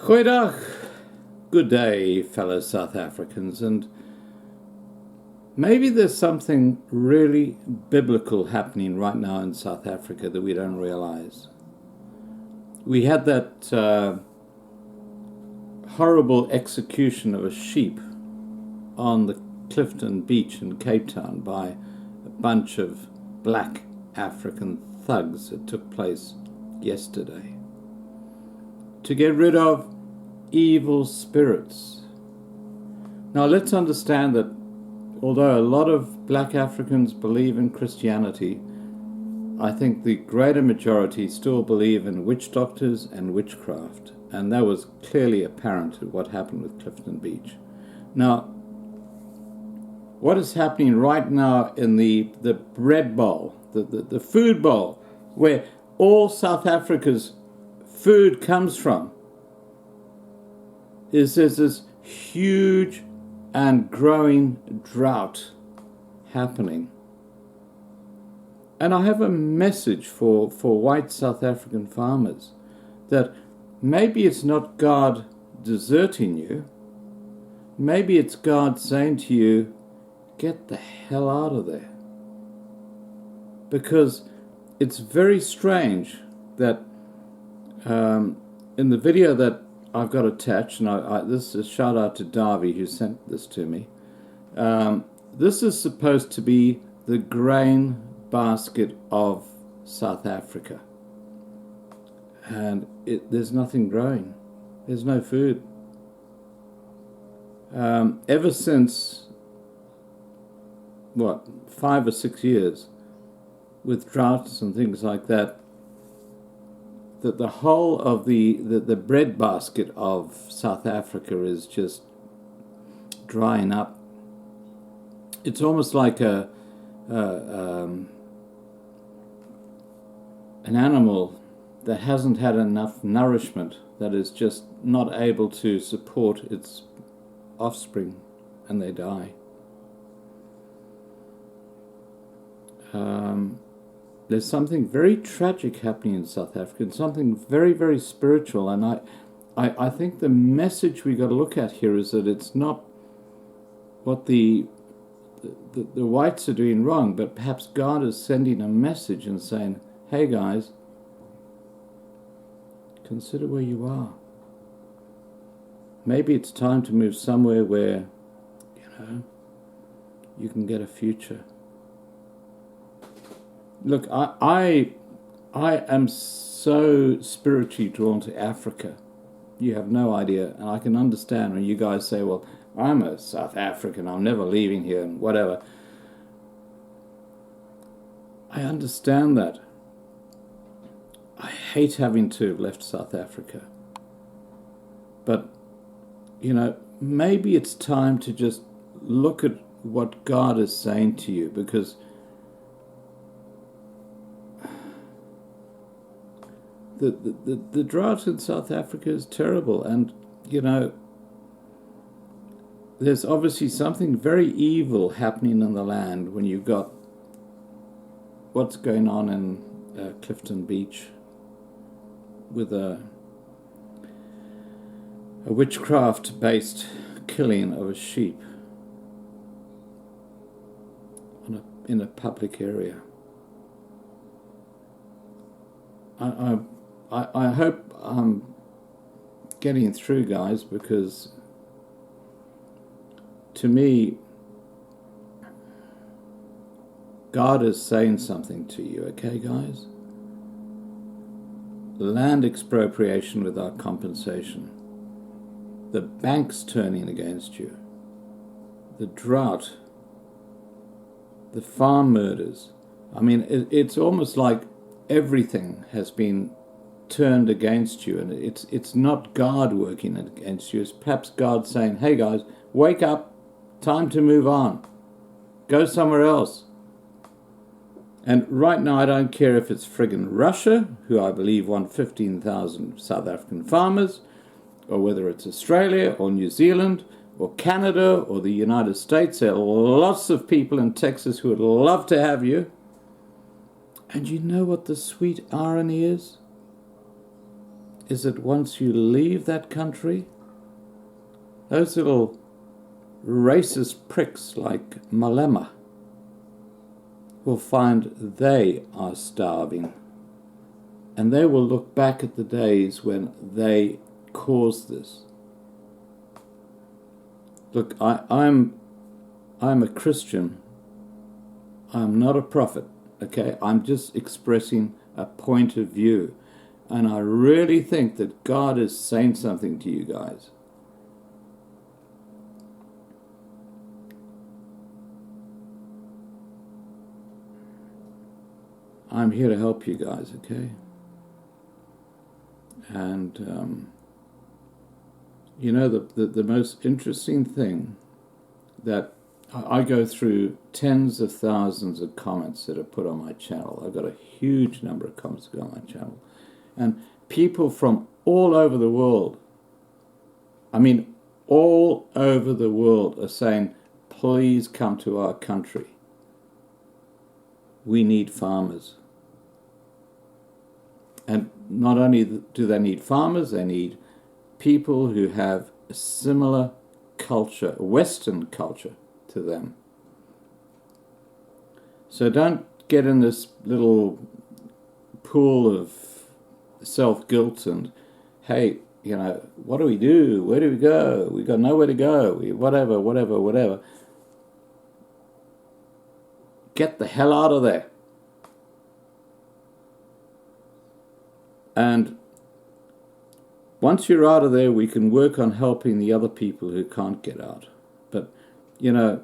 Goeiedag, good day, fellow South Africans, and maybe there's something really biblical happening right now in South Africa that we don't realize. We had that horrible execution of a sheep on the Clifton Beach in Cape Town by a bunch of black African thugs. It took place yesterday to get rid of evil spirits. Now let's understand that although a lot of black Africans believe in Christianity, I think the greater majority still believe in witch doctors and witchcraft, and that was clearly apparent at what happened with Clifton Beach. Now, what is happening right now in the bread bowl, the food bowl, where all South Africa's food comes from, is there's this huge and growing drought happening. And I have a message for white South African farmers, that maybe it's not God deserting you, maybe it's God saying to you, get the hell out of there. Because it's very strange that in the video that I've got attached, and this is a shout out to Darby who sent this to me. This is supposed to be the grain basket of South Africa, and there's nothing growing. There's no food. Ever since 5 or 6 years, with droughts and things like that, that the whole of the breadbasket of South Africa is just drying up. It's almost like an animal that hasn't had enough nourishment, that is just not able to support its offspring, and they die. There's something very tragic happening in South Africa, and something very, very spiritual. And I think the message we got to look at here is that it's not what the whites are doing wrong, but perhaps God is sending a message and saying, hey guys, consider where you are. Maybe it's time to move somewhere where, you can get a future. Look, I am so spiritually drawn to Africa. You have no idea. And I can understand when you guys say, well, I'm a South African, I'm never leaving here, and whatever. I understand that. I hate having to have left South Africa. But, maybe it's time to just look at what God is saying to you, because the drought in South Africa is terrible, and there's obviously something very evil happening in the land when you've got what's going on in Clifton Beach with a witchcraft-based killing of a sheep in a public area. I hope I'm getting through, guys, because to me, God is saying something to you, okay, guys? Land expropriation without compensation. The banks turning against you. The drought. The farm murders. I mean, it's almost like everything has been turned against you, and it's not God working against you. It's perhaps God saying, hey guys, wake up, time to move on, go somewhere else. And right now I don't care if it's friggin' Russia, who I believe want 15,000 South African farmers, or whether it's Australia or New Zealand or Canada or the United States. There are lots of people in Texas who would love to have you. And you know what the sweet irony is? is that once you leave that country, those little racist pricks like Malema will find they are starving, and they will look back at the days when they caused this. Look, I'm a Christian. I'm not a prophet, okay? I'm just expressing a point of view. And I really think that God is saying something to you guys. I'm here to help you guys, okay? And, you know, the most interesting thing that I go through tens of thousands of comments that are put on my channel. I've got a huge number of comments that go on my channel. And people from all over the world, I mean, all over the world are saying, please come to our country. We need farmers. And not only do they need farmers, they need people who have a similar culture, Western culture to them. So don't get in this little pool of self-guilt and, hey, you know, what do we do? Where do we go? We've got nowhere to go. Whatever. Get the hell out of there. And once you're out of there, we can work on helping the other people who can't get out. But, you know,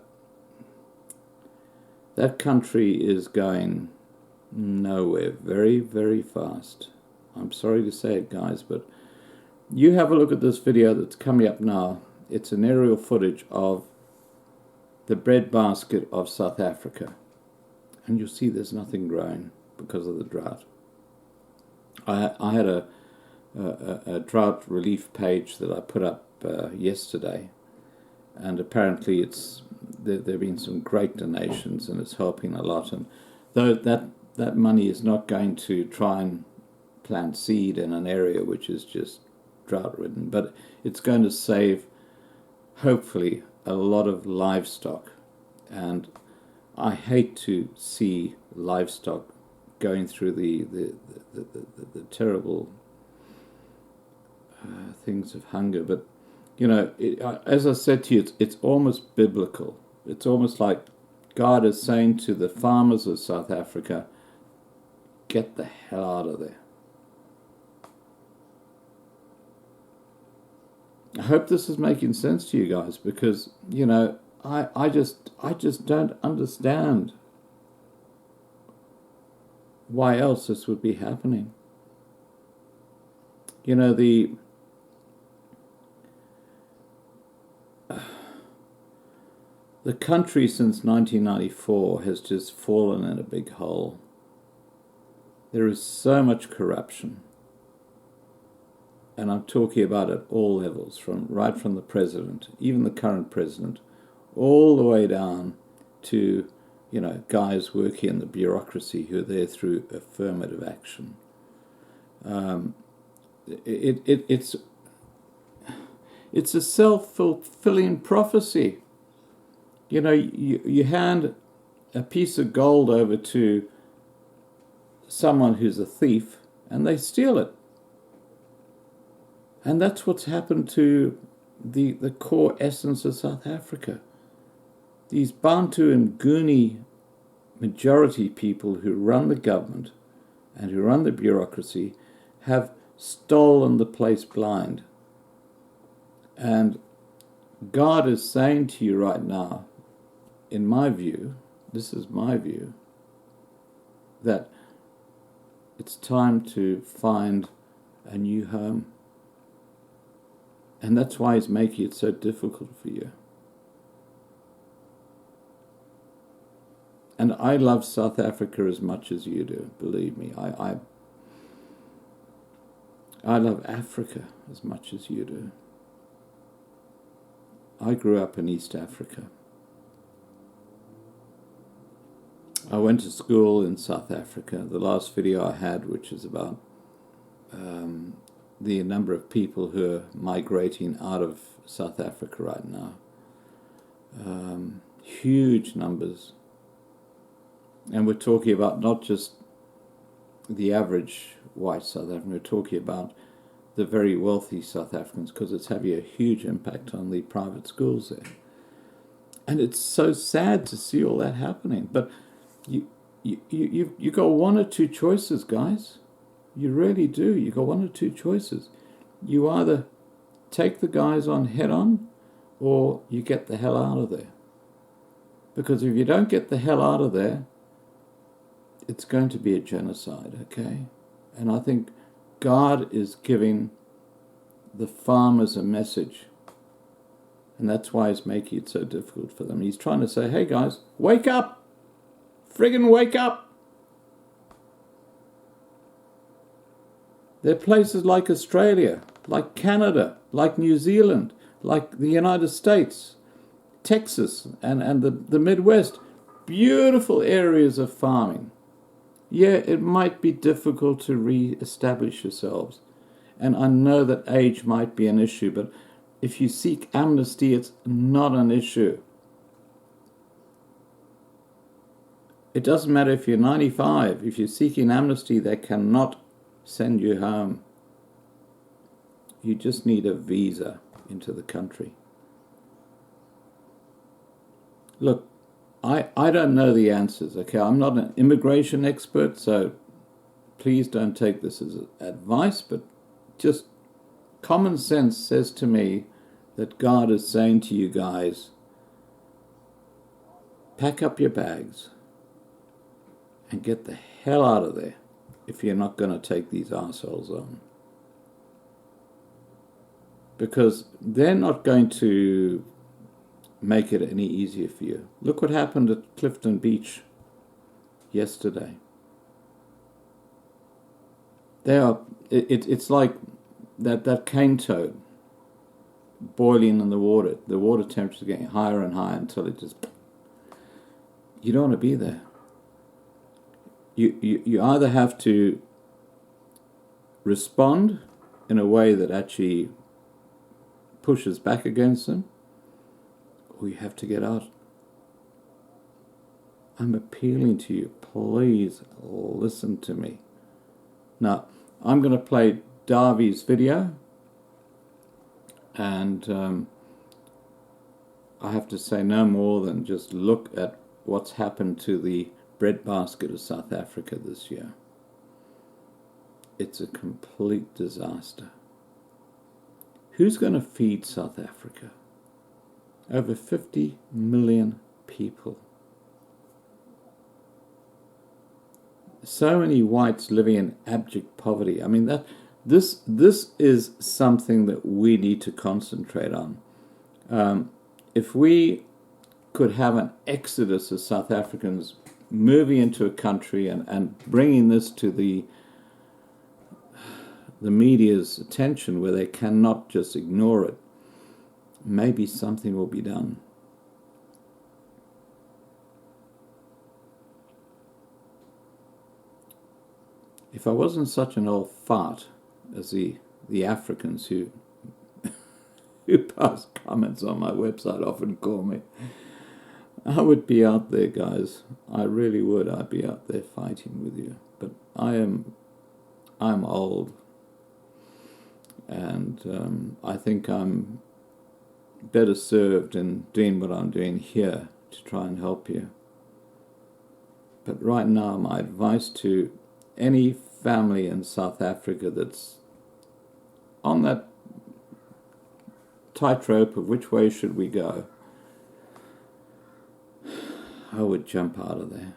that country is going nowhere very, very fast. I'm sorry to say it, guys, but you have a look at this video that's coming up now. It's an aerial footage of the breadbasket of South Africa. And you'll see there's nothing growing because of the drought. I had a drought relief page that I put up yesterday, and apparently there have been some great donations, and it's helping a lot. And though that money is not going to try and plant seed in an area which is just drought-ridden, but it's going to save, hopefully, a lot of livestock. And I hate to see livestock going through the terrible things of hunger. But, you know, as I said to you, it's almost biblical. It's almost like God is saying to the farmers of South Africa, get the hell out of there. I hope this is making sense to you guys, because, you know, I just don't understand why else this would be happening. You know, the country since 1994 has just fallen in a big hole. There is so much corruption. And I'm talking about at all levels, right from the president, even the current president, all the way down to, you know, guys working in the bureaucracy who are there through affirmative action. It's a self-fulfilling prophecy. You know, you hand a piece of gold over to someone who's a thief, and they steal it. And that's what's happened to the core essence of South Africa. These Bantu and Guni majority people who run the government and who run the bureaucracy have stolen the place blind. And God is saying to you right now, in my view, this is my view, that it's time to find a new home. And that's why He's making it so difficult for you. And I love South Africa as much as you do, believe me. I love Africa as much as you do. I grew up in East Africa. I went to school in South Africa. The last video I had, which is about the the number of people who are migrating out of South Africa right now. Huge numbers. And we're talking about not just the average white South African, we're talking about the very wealthy South Africans, because it's having a huge impact on the private schools there. And it's so sad to see all that happening. But you got one or two choices, guys. You really do. You got one or two choices. You either take the guys on head on, or you get the hell out of there. Because if you don't get the hell out of there, it's going to be a genocide, okay? And I think God is giving the farmers a message. And that's why he's making it so difficult for them. He's trying to say, hey guys, wake up! Friggin' wake up! There are places like Australia, like Canada, like New Zealand, like the United States, Texas, and the Midwest. Beautiful areas of farming. Yeah, it might be difficult to re-establish yourselves. And I know that age might be an issue, but if you seek amnesty, it's not an issue. It doesn't matter if you're 95. If you're seeking amnesty, they cannot send you home. You just need a visa into the country. Look, I don't know the answers, okay? I'm not an immigration expert, so please don't take this as advice, but just common sense says to me that God is saying to you guys, pack up your bags and get the hell out of there if you're not going to take these assholes on. Because they're not going to make it any easier for you. Look what happened at Clifton Beach yesterday. It's like that cane toad boiling in the water. The water temperature is getting higher and higher until it just... You don't want to be there. You either have to respond in a way that actually pushes back against them, or you have to get out. I'm appealing to you. Please listen to me. Now, I'm going to play Darby's video, and I have to say no more than just look at what's happened to the breadbasket of South Africa this year. It's a complete disaster. Who's going to feed South Africa? Over 50 million people. So many whites living in abject poverty. I mean, this is something that we need to concentrate on. If we could have an exodus of South Africans moving into a country and bringing this to the media's attention where they cannot just ignore it, maybe something will be done. If I wasn't such an old fart as the Africans who pass comments on my website often call me, I would be out there, guys. I really would. I'd be out there fighting with you. But I'm old, and I think I'm better served in doing what I'm doing here to try and help you. But right now, my advice to any family in South Africa that's on that tightrope of which way should we go, I would jump out of there.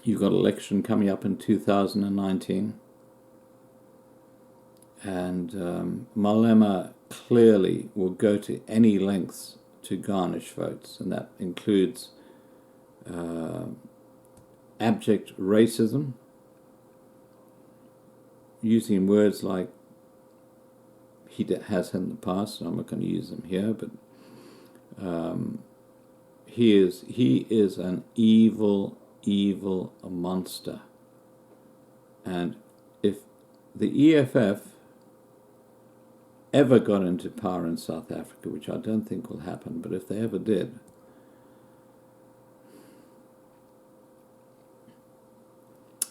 You've got election coming up in 2019. And Malema clearly will go to any lengths to garnish votes, and that includes abject racism, using words like he has in the past, and I'm not going to use them here, but he is an evil monster. And if the EFF ever got into power in South Africa, which I don't think will happen, but if they ever did,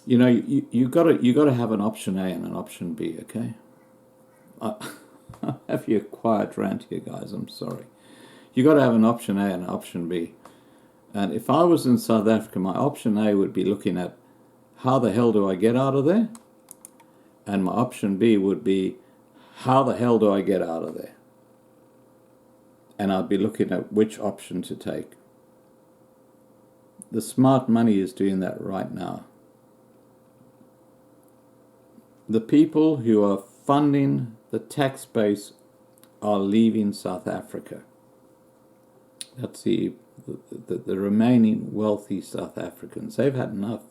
you know, you got to have an option A and an option B, okay? I have you a quiet rant here, guys. I'm sorry. You got to have an option A and an option B. And if I was in South Africa, my option A would be looking at how the hell do I get out of there, and my option B would be how the hell do I get out of there. And I'd be looking at which option to take. The smart money is doing that right now. The people who are funding the tax base are leaving South Africa. That's the remaining wealthy South Africans. They've had enough.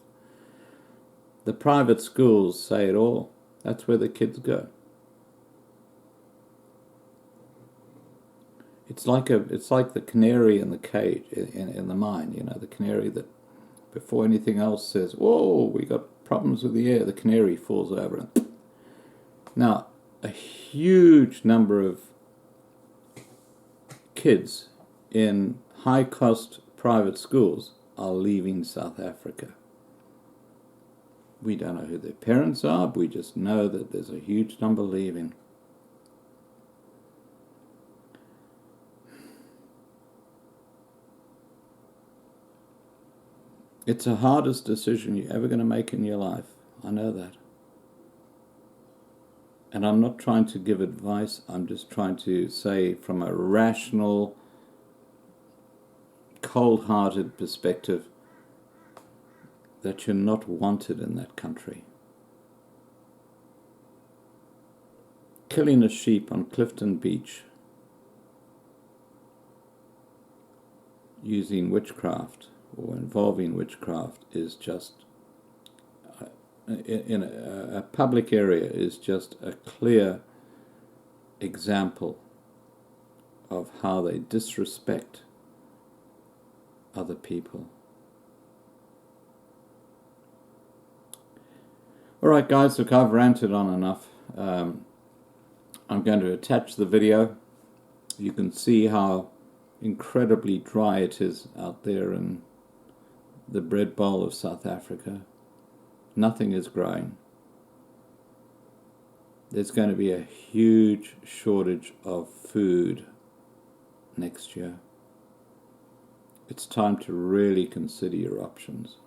The private schools say it all. That's where the kids go. It's like the canary in the cage, in the mine, you know, the canary that before anything else says, whoa, we got problems with the air, the canary falls over. Now, a huge number of kids in high-cost private schools are leaving South Africa. We don't know who their parents are, but we just know that there's a huge number leaving. It's the hardest decision you're ever going to make in your life. I know that. And I'm not trying to give advice. I'm just trying to say from a rational, cold-hearted perspective that you're not wanted in that country. Killing a sheep on Clifton Beach using witchcraft or involving witchcraft is just, in a public area, is just a clear example of how they disrespect other people. All right, guys, look, I've ranted on enough. I'm going to attach the video. You can see how incredibly dry it is out there in the bread bowl of South Africa. Nothing is growing. There's going to be a huge shortage of food next year. It's time to really consider your options.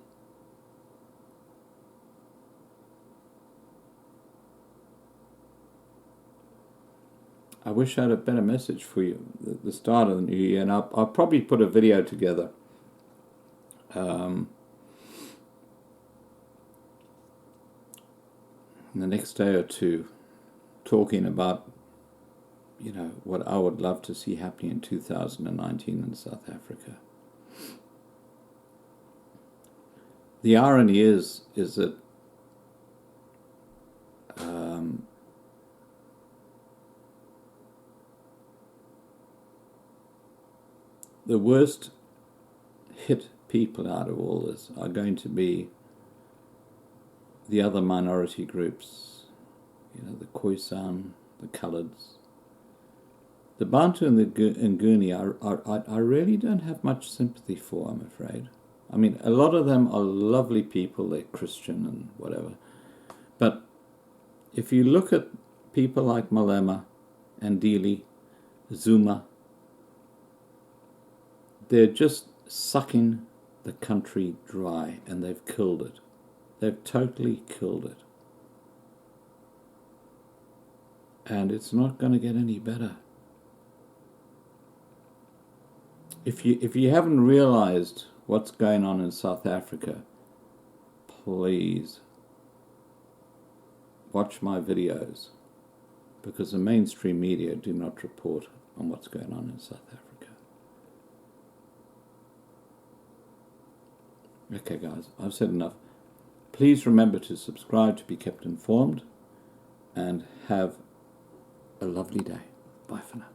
I wish I had a better message for you at the start of the new year, and I'll probably put a video together. In the next day or two, talking about, you know, what I would love to see happening in 2019 in South Africa. The irony is that the worst hit people out of all this are going to be the other minority groups, you know, the Khoisan, the Coloureds. The Bantu and the Nguni, I really don't have much sympathy for, I'm afraid. I mean, a lot of them are lovely people, they're Christian and whatever. But if you look at people like Malema, Andili, Zuma, they're just sucking the country dry, and they've killed it. They've totally killed it. And it's not going to get any better. If you haven't realized what's going on in South Africa, please watch my videos, because the mainstream media do not report on what's going on in South Africa. Okay, guys, I've said enough. Please remember to subscribe to be kept informed, and have a lovely day. Bye for now.